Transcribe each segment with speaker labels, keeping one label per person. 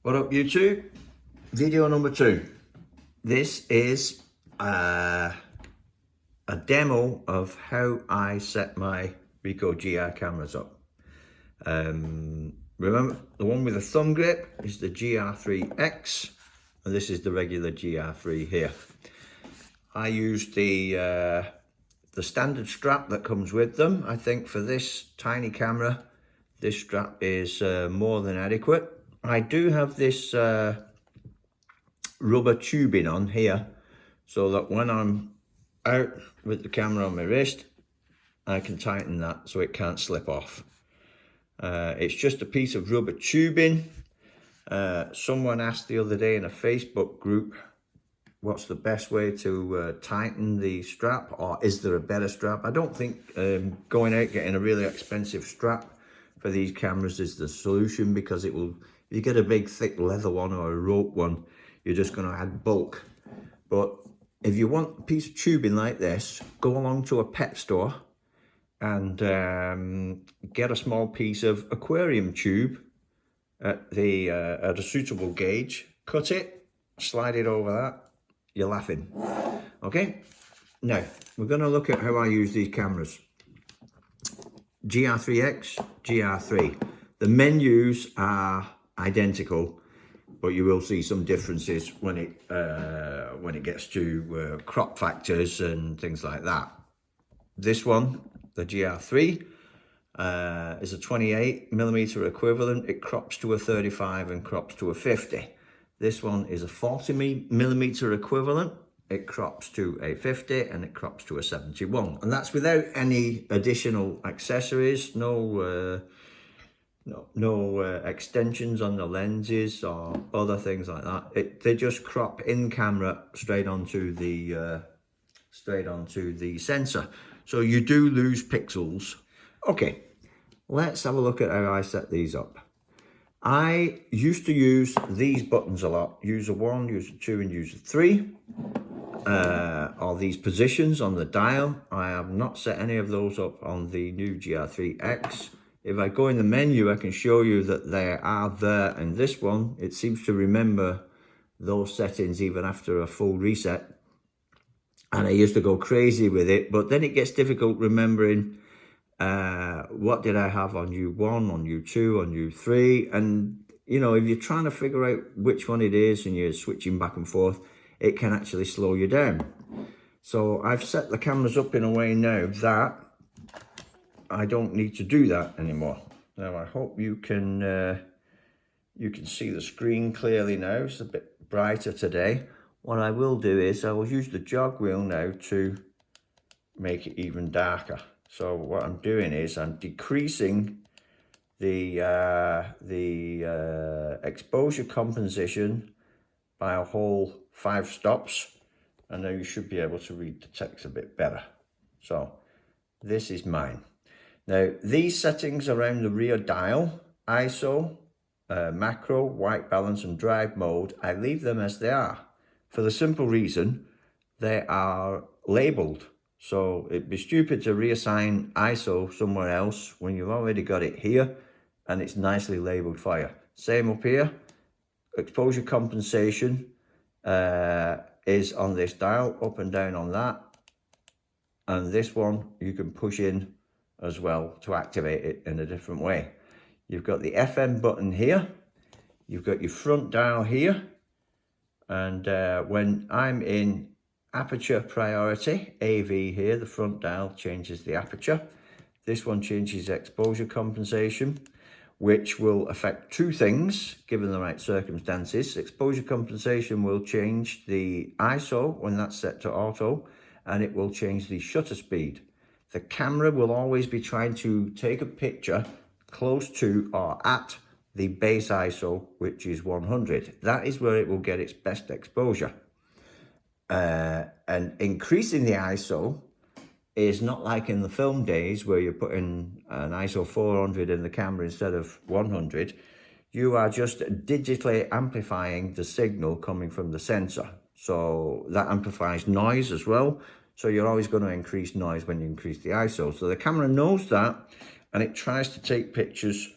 Speaker 1: What up YouTube? Video number 2. This is a demo of how I set my Ricoh GR cameras up. Remember, the one with the thumb grip is the GRiiX, and this is the regular GR3 here. I used the standard strap that comes with them. I think for this tiny camera, this strap is more than adequate. I do have this rubber tubing on here so that when I'm out with the camera on my wrist, I can tighten that so it can't slip off. It's just a piece of rubber tubing. Someone asked the other day in a Facebook group, what's the best way to tighten the strap, or is there a better strap? I don't think going out getting a really expensive strap for these cameras is the solution, because it will, if you get a big thick leather one or a rope one, you're just going to add bulk. But if you want a piece of tubing like this, go along to a pet store and get a small piece of aquarium tube at a suitable gauge, cut it, slide it over that. You're laughing. Okay, now we're going to look at how I use these cameras. GR3X, GR3. The menus are identical, but you will see some differences when it gets to crop factors and things like that. This one, the GR3, is a 28mm equivalent. It crops to a 35 and crops to a 50. This one is a 40mm equivalent. It crops to a 50 and it crops to a 71. And that's without any additional accessories, no extensions on the lenses or other things like that. They just crop in camera straight onto the sensor. So you do lose pixels. Okay, let's have a look at how I set these up. I used to use these buttons a lot. User 1, user 2 and user 3 are these positions on the dial. I have not set any of those up on the new GR3X. If I go in the menu, I can show you that they are there, and this one, it seems to remember those settings even after a full reset. And I used to go crazy with it, but then it gets difficult remembering what did I have on U1, on U2, on U3, and you know, if you're trying to figure out which one it is and you're switching back and forth, it can actually slow you down. So I've set the cameras up in a way now that I don't need to do that anymore. Now I hope you can see the screen clearly now. It's a bit brighter today. What I will do is I will use the jog wheel now to make it even darker. So what I'm doing is I'm decreasing the exposure compensation by a whole 5 stops, and now you should be able to read the text a bit better. So this is mine. Now these settings around the rear dial, ISO, macro, white balance and drive mode, I leave them as they are for the simple reason they are labeled. So it'd be stupid to reassign ISO somewhere else when you've already got it here and it's nicely labeled for you. Same up here, exposure compensation is on this dial, up and down on that. And this one you can push in as well to activate it in a different way. You've got the FM button here, you've got your front dial here, and when I'm in aperture priority, AV here, the front dial changes the aperture. This one changes exposure compensation, which will affect 2 things given the right circumstances. Exposure compensation will change the ISO when that's set to auto, and it will change the shutter speed. The camera will always be trying to take a picture close to or at the base ISO, which is 100. That is where it will get its best exposure. And increasing the ISO is not like in the film days where you're putting an ISO 400 in the camera instead of 100. You are just digitally amplifying the signal coming from the sensor. So that amplifies noise as well. So you're always going to increase noise when you increase the ISO. So the camera knows that, and it tries to take pictures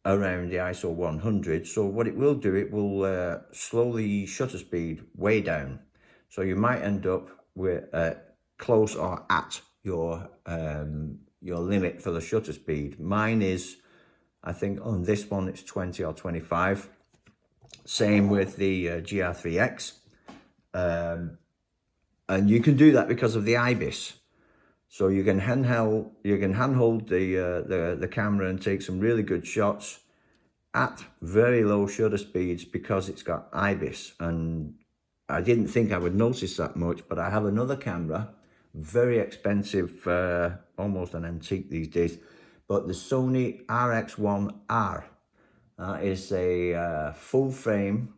Speaker 1: around the ISO 100. So what it will do, it will slow the shutter speed way down. So you might end up with close or at your limit for the shutter speed. Mine is, I think on this one it's 20 or 25. Same with the GR3X. And you can do that because of the IBIS. So you can handhold the camera and take some really good shots at very low shutter speeds because it's got IBIS. And I didn't think I would notice that much, but I have another camera, very expensive, almost an antique these days, but the Sony RX1R. Is a full frame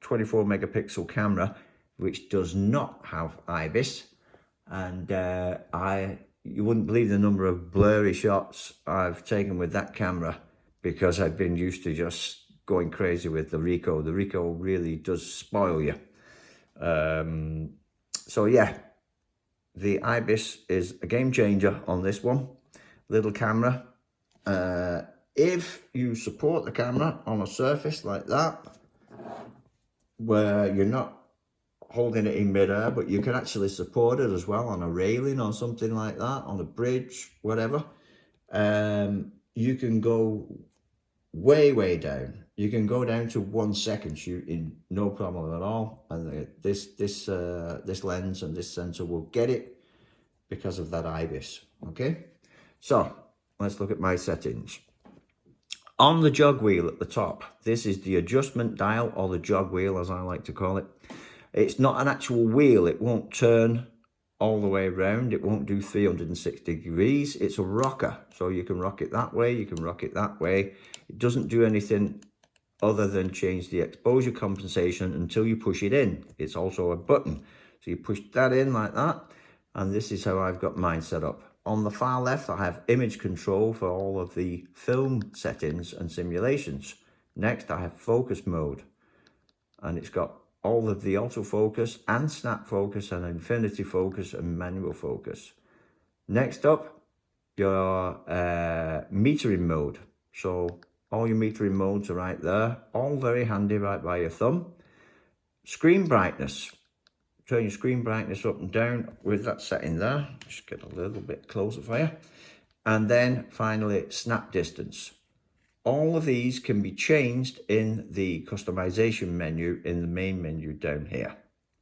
Speaker 1: 24 megapixel camera which does not have IBIS, and you wouldn't believe the number of blurry shots I've taken with that camera because I've been used to just going crazy with the Ricoh. The Ricoh really does spoil you. So yeah, the IBIS is a game changer on this one. Little camera. If you support the camera on a surface like that, where you're not holding it in midair, but you can actually support it as well on a railing or something like that, on a bridge, whatever, you can go way down. You can go down to 1 second shooting, no problem at all. And this lens and this sensor will get it because of that IBIS. Okay, so let's look at my settings. On the jog wheel at the top, this is the adjustment dial, or the jog wheel as I like to call it. It's not an actual wheel. It won't turn all the way around. It won't do 360 degrees. It's a rocker. So you can rock it that way, you can rock it that way. It doesn't do anything other than change the exposure compensation until you push it in. It's also a button. So you push that in like that. And this is how I've got mine set up. On the far left, I have image control for all of the film settings and simulations. Next, I have focus mode, and it's got all of the autofocus and snap focus and infinity focus and manual focus. Next up, your metering mode. So all your metering modes are right there, all very handy right by your thumb. Screen brightness. Turn your screen brightness up and down with that setting there. Just get a little bit closer for you. And then finally, snap distance. All of these can be changed in the customization menu in the main menu down here.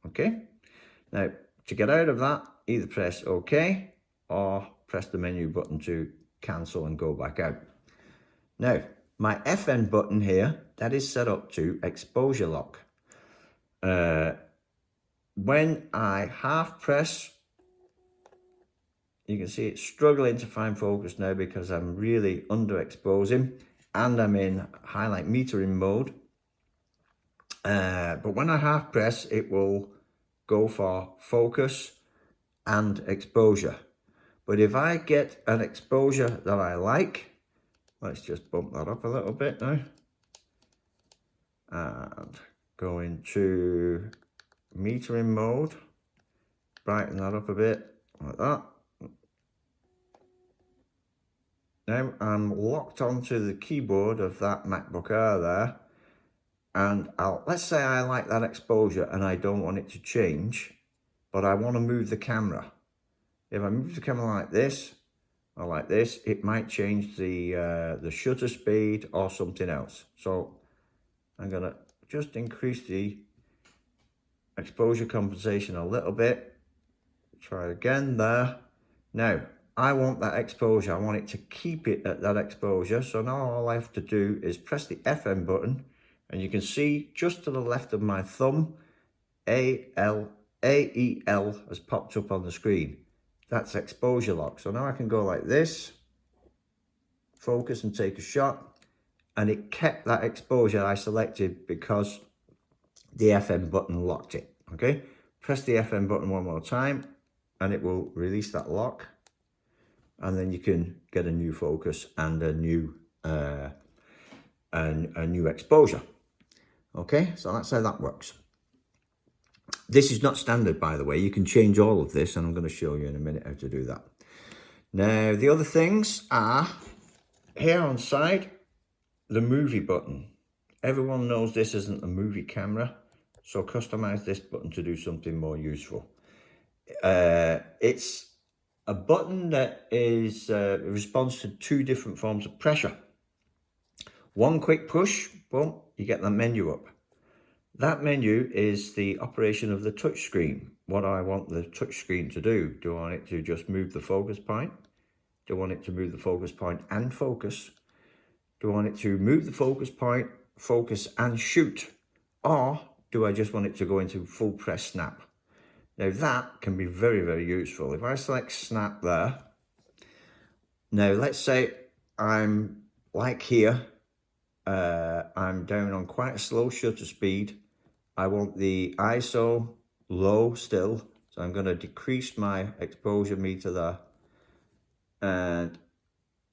Speaker 1: Okay. Now, to get out of that, either press OK or press the menu button to cancel and go back out. Now, my FN button here, that is set up to exposure lock. When I half press, you can see it's struggling to find focus now because I'm really underexposing and I'm in highlight metering mode. But when I half press, it will go for focus and exposure. But if I get an exposure that I like, let's just bump that up a little bit now and go into metering mode, brighten that up a bit like that. Now I'm locked onto the keyboard of that MacBook Air there, and let's say I like that exposure and I don't want it to change, but I want to move the camera. If I move the camera like this or like this, it might change the shutter speed or something else. So I'm gonna just increase the exposure compensation a little bit. Try again there. Now I want that exposure. I want it to keep it at that exposure. So now all I have to do is press the FM button, and you can see just to the left of my thumb, AEL has popped up on the screen. That's exposure lock. So now I can go like this, focus and take a shot, and it kept that exposure I selected because the FM button locked it. Okay, press the FM button one more time and it will release that lock, and then you can get a new focus and a new exposure. Okay, so that's how that works. This is not standard, by the way. You can change all of this, and I'm going to show you in a minute how to do that. Now, the other things are here on side. the movie button. Everyone knows this isn't a movie camera, so customize this button to do something more useful. It's a button that is responds to two different forms of pressure. One quick push, boom, you get the menu up. That menu is the operation of the touch screen. What I want the touch screen to do. Do I want it to just move the focus point? Do I want it to move the focus point and focus? Do I want it to move the focus point, focus and shoot? Or do I just want it to go into full press snap? Now that can be very, very useful. If I select snap there, now let's say I'm like here, I'm down on quite a slow shutter speed. I want the ISO low still, so I'm going to decrease my exposure meter there. And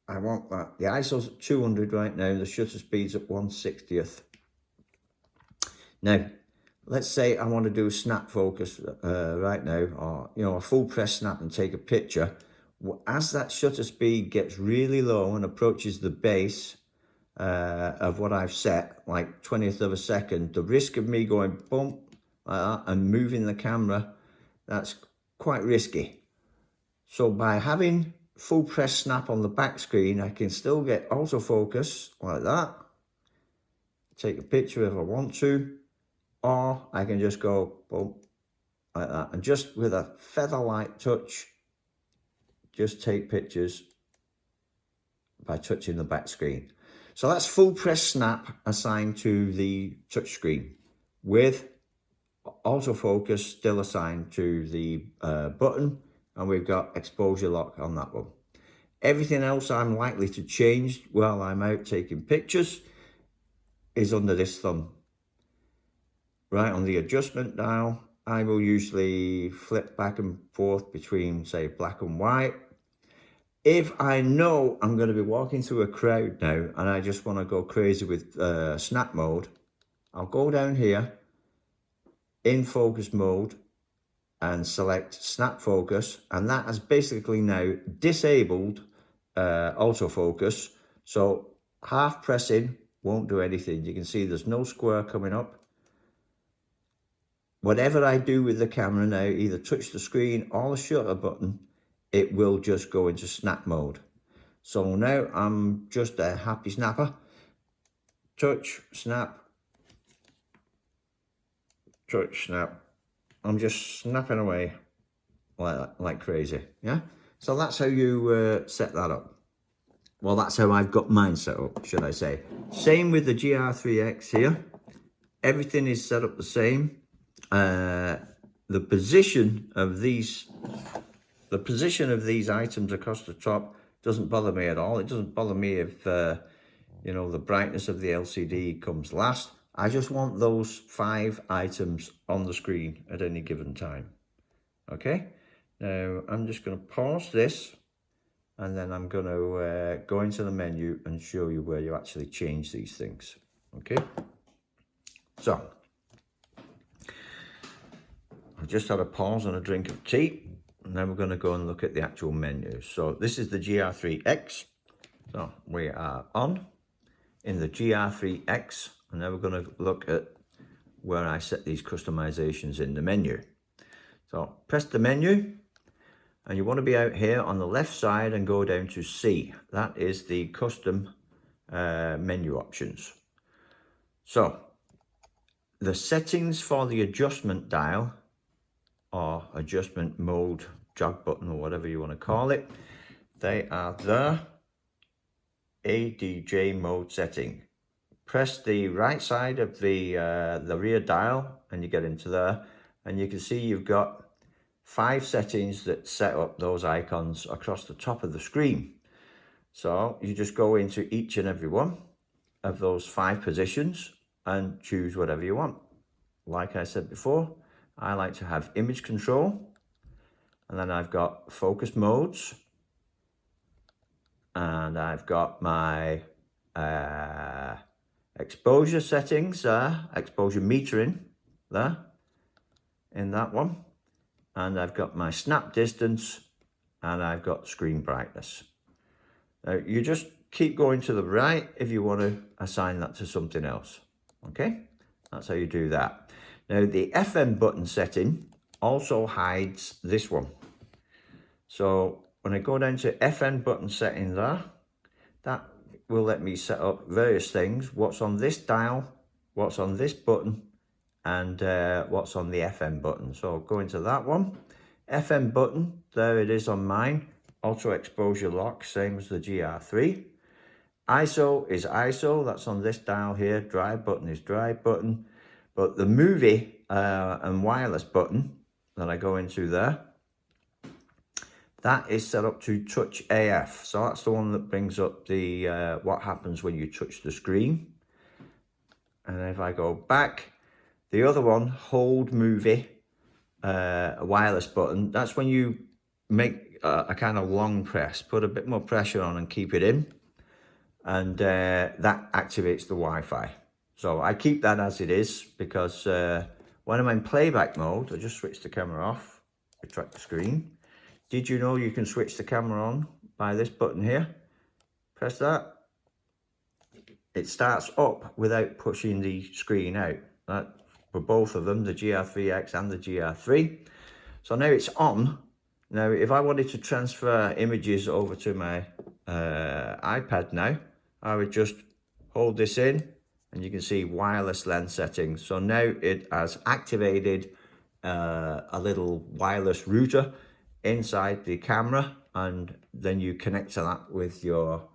Speaker 1: I want that. The ISO's at 200 right now, the shutter speed's at 1/60th. Now, let's say I want to do a snap focus right now, or a full press snap and take a picture. As that shutter speed gets really low and approaches the base of what I've set, like 20th of a second, the risk of me going bump like that and moving the camera, that's quite risky. So by having full press snap on the back screen, I can still get autofocus like that, take a picture if I want to, or I can just go boom like that, and just with a feather-light touch, just take pictures by touching the back screen. So that's full press snap assigned to the touch screen, with autofocus still assigned to the button, and we've got exposure lock on that one. Everything else I'm likely to change while I'm out taking pictures is under this thumb. Right, on the adjustment dial, I will usually flip back and forth between, say, black and white. If I know I'm going to be walking through a crowd now and I just want to go crazy with snap mode, I'll go down here in focus mode and select snap focus, and that has basically now disabled autofocus. So half pressing won't do anything. You can see there's no square coming up. Whatever I do with the camera now, either touch the screen or the shutter button, it will just go into snap mode. So now I'm just a happy snapper. Touch, snap, touch, snap. I'm just snapping away like crazy, yeah? So that's how you set that up. Well, that's how I've got mine set up, should I say. Same with the GRiiX here. Everything is set up the same. The position of these items across the top doesn't bother me at all. It doesn't bother me if the brightness of the LCD comes last. I just want those 5 items on the screen at any given time. Okay, now I'm just going to pause this, and then I'm going to go into the menu and show you where you actually change these things. Okay, so I just had a pause and a drink of tea, and then we're going to go and look at the actual menu. So this is the GRiiX. So we are on in the GRiiX, and now we're going to look at where I set these customizations in the menu. So press the menu, and you want to be out here on the left side and go down to C. That is the custom menu options. So the settings for the adjustment dial, or adjustment mode, jog button, or whatever you want to call it, they are the ADJ mode setting. Press the right side of the rear dial and you get into there, and you can see you've got 5 settings that set up those icons across the top of the screen. So you just go into each and every one of those 5 positions and choose whatever you want. Like I said before, I like to have image control, and then I've got focus modes, and I've got my exposure settings there, exposure metering there in that one, and I've got my snap distance, and I've got screen brightness. Now you just keep going to the right if you want to assign that to something else. Okay, that's how you do that. Now the FM button setting also hides this one. So when I go down to FN button setting there, that will let me set up various things, what's on this dial, what's on this button, and what's on the FM button. So go into that one, FM button, there it is on mine, auto exposure lock, same as the GR3. ISO is ISO, that's on this dial here, drive button is drive button, but the movie and wireless button that I go into there, that is set up to touch AF. So that's the one that brings up the what happens when you touch the screen. And if I go back, the other one, hold movie, a wireless button, that's when you make a kind of long press, put a bit more pressure on and keep it in. And that activates the Wi-Fi. So I keep that as it is because when I'm in playback mode, I just switch the camera off, retract the screen. Did you know you can switch the camera on by this button here? Press that. It starts up without pushing the screen out. That for both of them, the GR3X and the GR3. So now it's on. Now, if I wanted to transfer images over to my iPad now, I would just hold this in and you can see wireless lens settings. So now it has activated a little wireless router inside the camera, and then you connect to that with your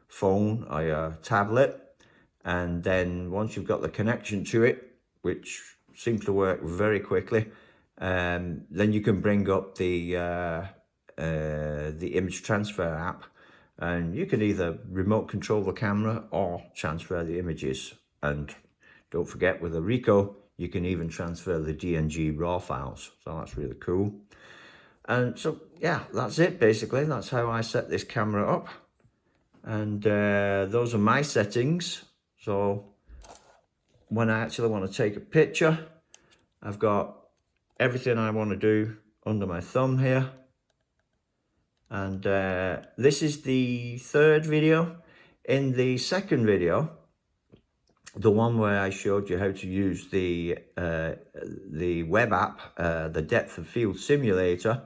Speaker 1: phone or your tablet, and then once you've got the connection to it, which seems to work very quickly, then you can bring up the image transfer app, and you can either remote control the camera or transfer the images. And don't forget, with a Ricoh you can even transfer the DNG raw files, so that's really cool. And so, yeah, that's it basically. That's how I set this camera up. And those are my settings. So when I actually want to take a picture, I've got everything I want to do under my thumb here. And this is the third video. In the second video, the one where I showed you how to use the web app, the depth of field simulator,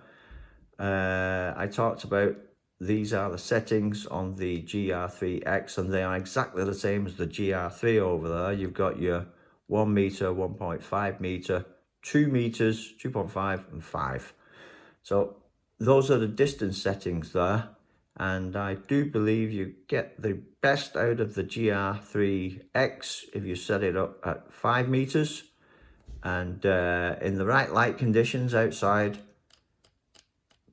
Speaker 1: I talked about these are the settings on the GR3X, and they are exactly the same as the GR3 over there. You've got your 1 meter, 1.5 meter, 2 meters, 2.5 and 5. So those are the distance settings there, and I do believe you get the best out of the GR3X if you set it up at 5 meters, and in the right light conditions outside,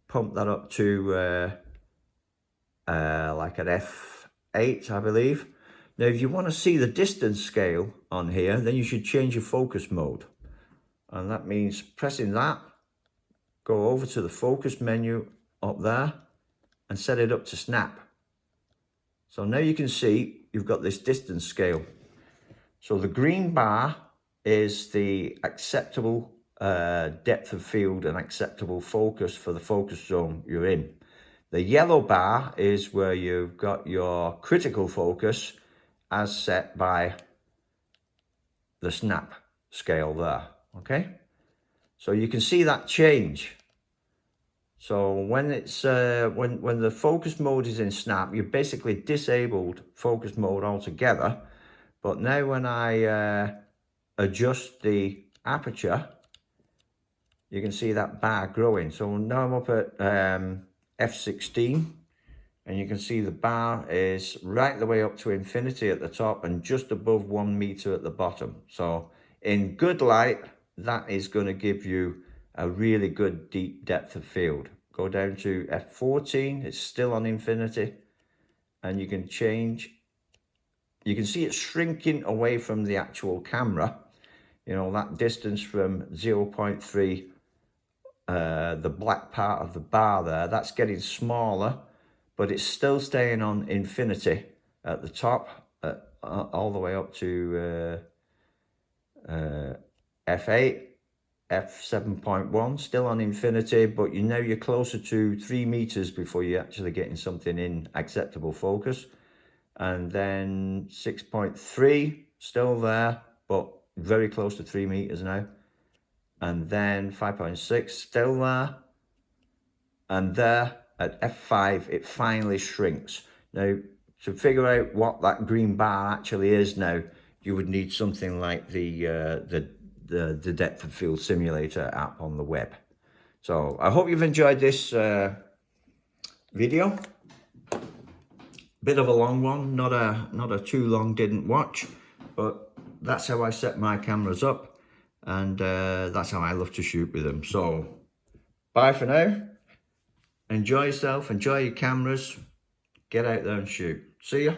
Speaker 1: pump that up to like an f8, I believe. Now, if you want to see the distance scale on here, then you should change your focus mode. And that means pressing that, go over to the focus menu up there and set it up to snap. So now you can see you've got this distance scale. So the green bar is the acceptable depth of field and acceptable focus for the focus zone you're in. The yellow bar is where you've got your critical focus as set by the snap scale there. Okay, so you can see that change. So when it's when the focus mode is in snap, you've basically disabled focus mode altogether. But now when I adjust the aperture, you can see that bar growing. So now I'm up at f16, and you can see the bar is right the way up to infinity at the top and just above 1 meter at the bottom. So in good light, that is going to give you a really good deep depth of field. Go down to f14, it's still on infinity, and you can change. You can see it shrinking away from the actual camera. You know, that distance from 0.3, the black part of the bar there, that's getting smaller, but it's still staying on infinity at the top, all the way up to f8, f7.1, still on infinity, but you know you're closer to 3 meters before you're actually getting something in acceptable focus. and then 6.3 still there, but very close to 3 meters now, and then 5.6 still there, and there at f5 it finally shrinks. Now to figure out what that green bar actually is now, you would need something like the depth of field simulator app on the web. So I hope you've enjoyed this video. Bit of a long one, not a too long didn't watch, but that's how I set my cameras up, and that's how I love to shoot with them. So bye for now. Enjoy yourself, enjoy your cameras, get out there and shoot. See ya.